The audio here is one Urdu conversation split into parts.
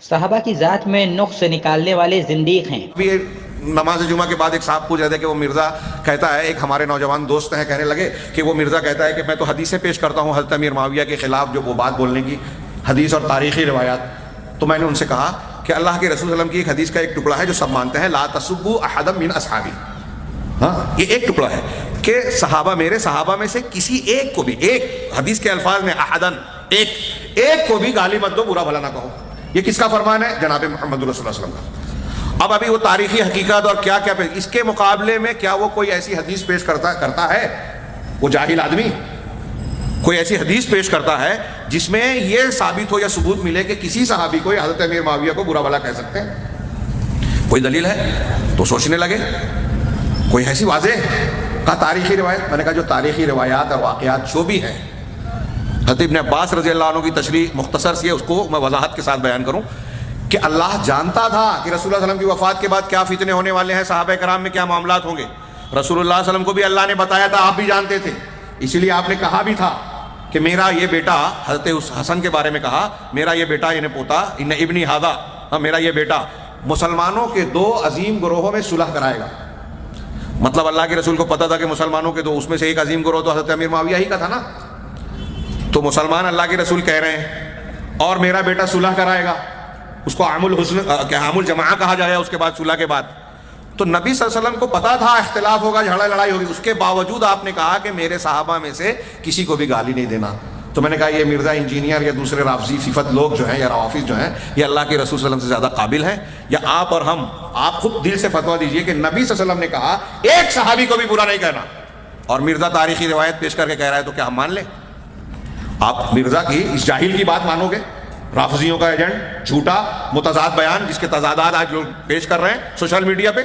صحابہ کی ذات میں نقص نکالنے والے زندیق ہیں۔ بھی نماز جمعہ کے بعد ایک صاحب پوچھ رہے تھے کہ وہ مرزا کہتا ہے، ایک ہمارے نوجوان دوست ہیں کہنے لگے کہ وہ مرزا کہتا ہے کہ میں تو حدیثیں پیش کرتا ہوں حضرت امیر معاویہ کے خلاف جو وہ بات بولنے کی حدیث اور تاریخی روایات۔ تو میں نے ان سے کہا کہ اللہ کے رسول صلی اللہ علیہ وسلم کی ایک حدیث کا ایک ٹکڑا ہے جو سب مانتے ہیں، لا تسبوا احدا من اصحابی، ہاں یہ ایک ٹکڑا ہے کہ صحابہ، میرے صحابہ میں سے کسی ایک کو بھی، ایک حدیث کے الفاظ میں احدن، ایک کو بھی گالی مت دو، برا بھلا نہ کہو۔ یہ کس کا فرمان ہے؟ جناب محمد رسول اللہ صلی اللہ علیہ وسلم کا۔ اب ابھی وہ تاریخی حقیقت اور کیا کیا اس کے مقابلے میں کیا وہ کوئی ایسی حدیث پیش کرتا ہے؟ وہ جاہل آدمی کوئی ایسی حدیث پیش کرتا ہے جس میں یہ ثابت ہو یا ثبوت ملے کہ کسی صحابی کو یا حضرت امیر معاویہ کو برا بھلا کہہ سکتے ہیں؟ کوئی دلیل ہے؟ تو سوچنے لگے کوئی ایسی واضح کا تاریخی روایت؟ میں نے کہا جو تاریخی روایات اور واقعات جو بھی ہیں، حضرت ابن عباس رضی اللہ عنہ کی تشریح مختصر سی ہے، اس کو میں وضاحت کے ساتھ بیان کروں کہ اللہ جانتا تھا کہ رسول اللہ صلی اللہ علیہ وسلم کی وفات کے بعد کیا فتنے ہونے والے ہیں، صحابہ کرام میں کیا معاملات ہوں گے۔ رسول اللہ صلی اللہ علیہ وسلم کو بھی اللہ نے بتایا تھا، آپ بھی جانتے تھے، اسی لیے آپ نے کہا بھی تھا کہ میرا یہ بیٹا، حضرت حسن کے بارے میں کہا، میرا یہ بیٹا یعنی پوتا، ان ابنی ہذا، میرا یہ بیٹا مسلمانوں کے دو عظیم گروہوں میں صلح کرائے گا۔ مطلب اللہ کے رسول کو پتا تھا کہ مسلمانوں کے دو، اس میں سے ایک عظیم گروہ تو حضرت امیر معاویہ ہی کا تھا نا۔ تو مسلمان اللہ کے رسول کہہ رہے ہیں اور میرا بیٹا صلح کرائے گا، اس کو عام الجماعہ کہا جائے اس کے بعد صلح کے بعد۔ تو نبی صلی اللہ علیہ وسلم کو پتا تھا اختلاف ہوگا، جھگڑا لڑائی ہوگی، اس کے باوجود آپ نے کہا کہ میرے صحابہ میں سے کسی کو بھی گالی نہیں دینا۔ تو میں نے کہا یہ مرزا انجینئر یا دوسرے رافضی صفت لوگ جو ہیں یا روافض جو ہیں، یہ اللہ کے رسول صلی اللہ علیہ وسلم سے زیادہ قابل ہیں یا آپ اور ہم؟ آپ خود دل سے فتویٰ دیجئے کہ نبی صلی اللہ علیہ وسلم نے کہا ایک صحابی کو بھی برا نہیں کہنا، اور مرزا تاریخی روایت پیش کر کے کہہ رہا ہے، تو کیا ہم مان لیں؟ آپ مرزا کی اس جاہل کی بات مانو گے؟ رافضیوں کا ایجنٹ، جھوٹا متضاد بیان، جس کے تضادات آج لوگ پیش کر رہے ہیں سوشل میڈیا پہ،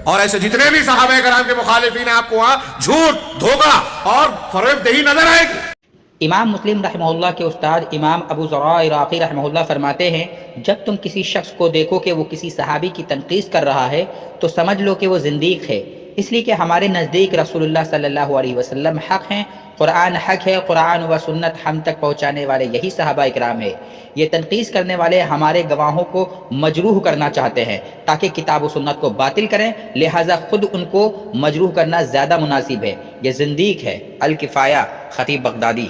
اور ایسے جتنے بھی صحابہ کرام کے مخالفین ہیں، آپ کو وہاں جھوٹ، دھوکہ اور فریب دہی نظر آئے گی۔ امام مسلم رحمہ اللہ کے استاد امام ابو زرع عراقی رحمہ اللہ فرماتے ہیں، جب تم کسی شخص کو دیکھو کہ وہ کسی صحابی کی تنقید کر رہا ہے تو سمجھ لو کہ وہ زندیق ہے، اس لیے کہ ہمارے نزدیک رسول اللہ صلی اللہ علیہ وسلم حق ہیں، قرآن حق ہے، قرآن و سنت ہم تک پہنچانے والے یہی صحابہ اکرام ہے۔ یہ تنقید کرنے والے ہمارے گواہوں کو مجروح کرنا چاہتے ہیں تاکہ کتاب و سنت کو باطل کریں، لہٰذا خود ان کو مجروح کرنا زیادہ مناسب ہے۔ یہ زندیق ہے۔ الکفایہ، خطیب بغدادی۔